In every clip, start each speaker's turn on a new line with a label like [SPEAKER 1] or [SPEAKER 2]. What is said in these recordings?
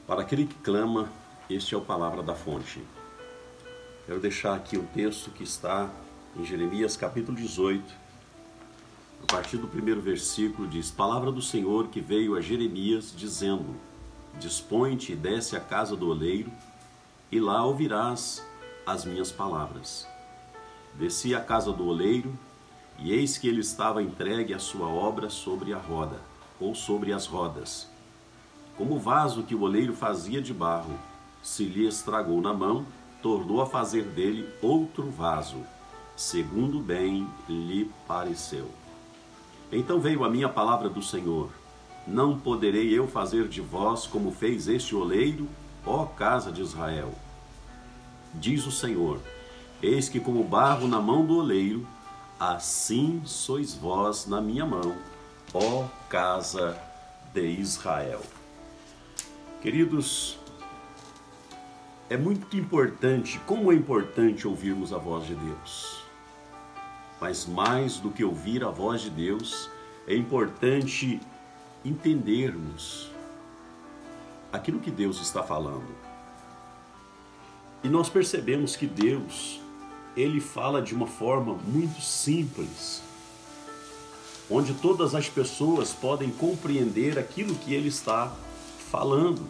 [SPEAKER 1] Para aquele que clama, este é o Palavra da Fonte. Quero deixar aqui um texto que está em Jeremias capítulo 18, a partir do primeiro versículo, diz: Palavra do Senhor que veio a Jeremias, dizendo: Dispõe-te e desce à casa do oleiro, e lá ouvirás as minhas palavras. Desci à casa do oleiro, e eis que ele estava entregue à sua obra sobre a roda, ou sobre as rodas. Como o vaso que o oleiro fazia de barro se lhe estragou na mão, tornou a fazer dele outro vaso, segundo bem lhe pareceu. Então veio a minha palavra do Senhor: Não poderei eu fazer de vós como fez este oleiro, ó casa de Israel? Diz o Senhor: Eis que como barro na mão do oleiro, assim sois vós na minha mão, ó casa de Israel. Queridos, é muito importante, como é importante ouvirmos a voz de Deus. Mas mais do que ouvir a voz de Deus, é importante entendermos aquilo que Deus está falando. E nós percebemos que Deus, Ele fala de uma forma muito simples, onde todas as pessoas podem compreender aquilo que Ele está falando.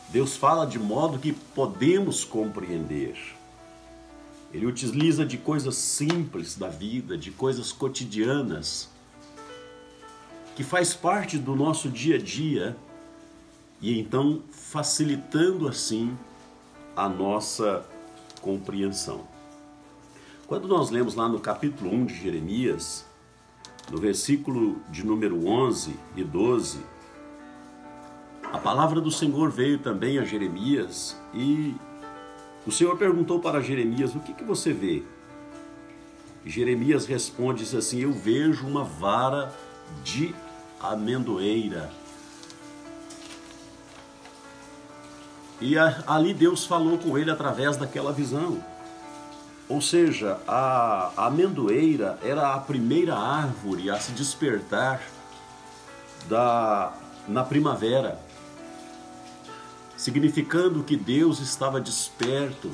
[SPEAKER 1] Deus fala de modo que podemos compreender. Ele utiliza de coisas simples da vida, de coisas cotidianas, que faz parte do nosso dia a dia, e então facilitando assim a nossa compreensão. Quando nós lemos lá no capítulo 1 de Jeremias, no versículo de número 11 e 12, a palavra do Senhor veio também a Jeremias e o Senhor perguntou para Jeremias: o que você vê? E Jeremias responde assim: eu vejo uma vara de amendoeira. E ali Deus falou com ele através daquela visão. Ou seja, a amendoeira era a primeira árvore a se despertar na primavera, significando que Deus estava desperto,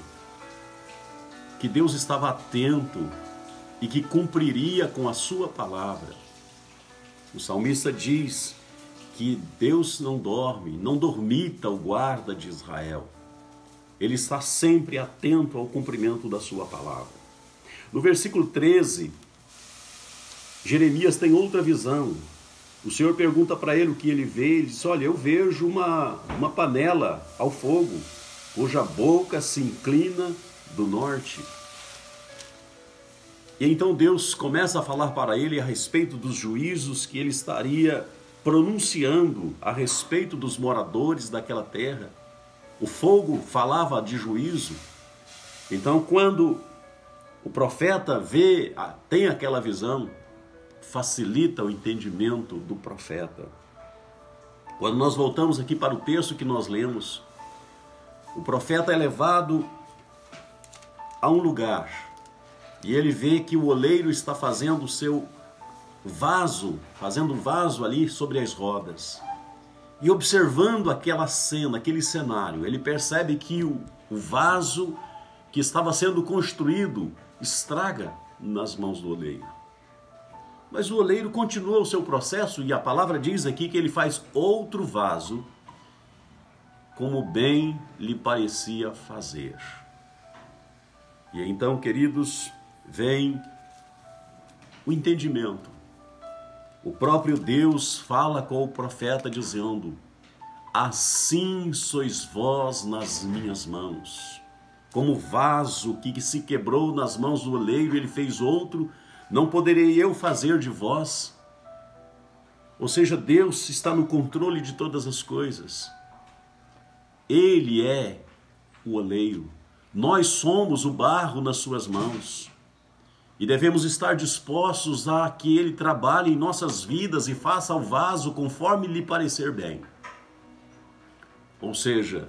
[SPEAKER 1] que Deus estava atento e que cumpriria com a sua palavra. O salmista diz que Deus não dorme, não dormita o guarda de Israel. Ele está sempre atento ao cumprimento da sua palavra. No versículo 13, Jeremias tem outra visão. O Senhor pergunta para ele o que ele vê. Ele diz: olha, eu vejo uma panela ao fogo, cuja boca se inclina do norte. E então Deus começa a falar para ele a respeito dos juízos que ele estaria pronunciando a respeito dos moradores daquela terra. O fogo falava de juízo. Então, quando o profeta tem aquela visão, facilita o entendimento do profeta. Quando nós voltamos aqui para o texto que nós lemos, o profeta é levado a um lugar e ele vê que o oleiro está fazendo o seu vaso, fazendo um vaso ali sobre as rodas. E observando aquela cena, aquele cenário, ele percebe que o vaso que estava sendo construído estraga nas mãos do oleiro. Mas o oleiro continua o seu processo e a palavra diz aqui que ele faz outro vaso, como bem lhe parecia fazer. E então, queridos, vem o entendimento. O próprio Deus fala com o profeta dizendo: assim sois vós nas minhas mãos. Como vaso que se quebrou nas mãos do oleiro, ele fez outro, não poderei eu fazer de vós? Ou seja, Deus está no controle de todas as coisas. Ele é o oleiro. Nós somos o barro nas suas mãos. E devemos estar dispostos a que Ele trabalhe em nossas vidas e faça o vaso conforme lhe parecer bem. Ou seja,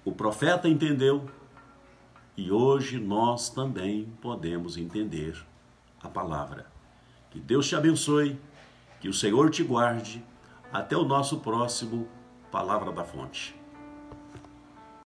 [SPEAKER 1] o profeta entendeu e hoje nós também podemos entender a palavra. Que Deus te abençoe, que o Senhor te guarde. Até o nosso próximo palavra da fonte.